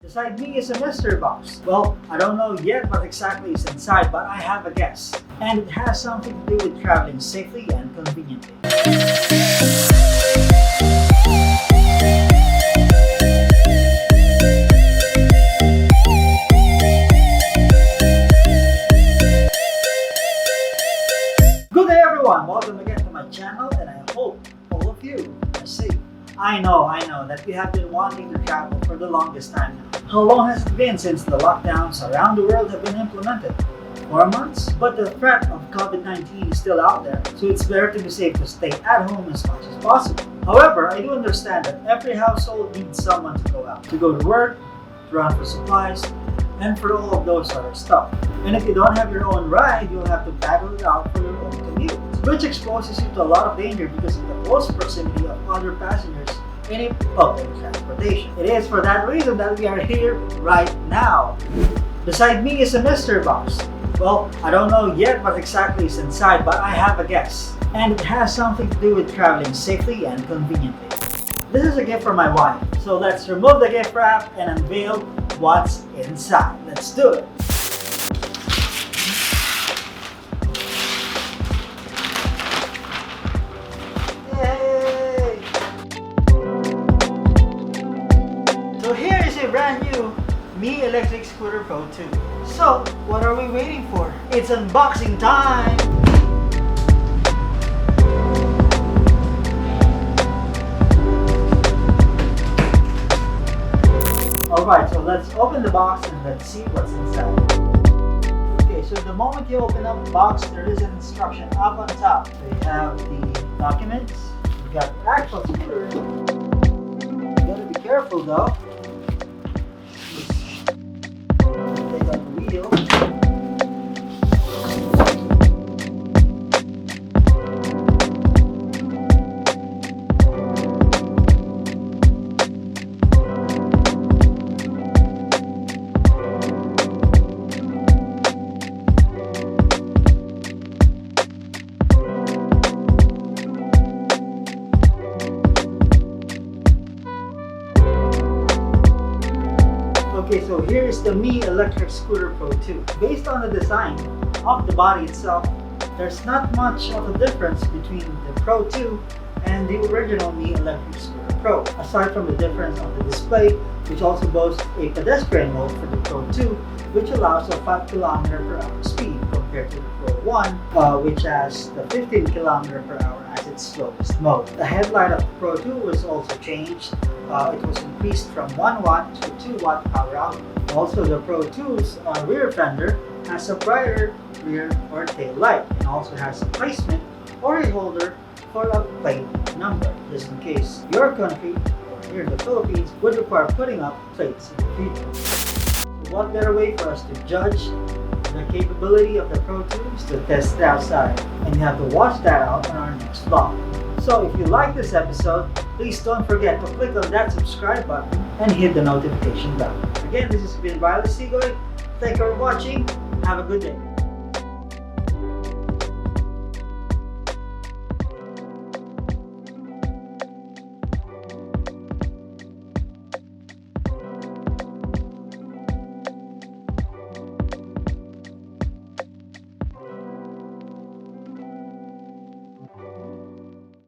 Beside me is a mystery box. Well, I don't know yet what exactly is inside, but I have a guess. And it has something to do with traveling safely and conveniently. Good day everyone! Welcome again to my channel, and I hope all of you are safe. I know that we have been wanting to travel for the longest time now. How long has it been since the lockdowns around the world have been implemented? 4 months? But the threat of COVID-19 is still out there, so it's better to be safe to stay at home as much as possible. However, I do understand that every household needs someone to go out, to go to work, to run for supplies, and for all of those other stuff. And if you don't have your own ride, you'll have to battle it out for your own commute, which exposes you to a lot of danger because of the close proximity of other passengers in a public transportation. It is for that reason that we are here right now. Beside me is a mystery box. Well, I don't know yet what exactly is inside, but I have a guess. And it has something to do with traveling safely and conveniently. This is a gift for my wife, so let's remove the gift wrap and unveil what's inside. Let's do it! Yay! So here is a brand new Mi Electric Scooter Pro 2. So, what are we waiting for? It's unboxing time! Alright, so let's open the box and let's see what's inside. Okay, so the moment you open up the box, there is an instruction up on top. So you have the documents, you got the actual scooter. You gotta be careful though. Take out the wheel. Okay, so here is the Mi Electric Scooter Pro 2. Based on the design of the body itself, there's not much of a difference between the Pro 2 and the original Mi Electric Scooter Pro. Aside from the difference on the display, which also boasts a pedestrian mode for the Pro 2, which allows a 5 km/h speed compared to the Pro 1, which has the 15 km/h as its slowest mode. The headlight of the Pro 2 was also changed. It was increased from 1 watt to 2 watt power output. Also, the Pro 2's rear fender has a brighter rear or tail light, and also has a placement or a holder for a plate number, just in case your country, or here in the Philippines, would require putting up plates in the future. So what better way for us to judge the capability of the Pro 2 is to test it outside, and you have to watch that out on our next vlog. So if you like this episode, please don't forget to click on that subscribe button and hit the notification bell. Again, this has been brylle.estigoy. Thank you for watching. Have a good day.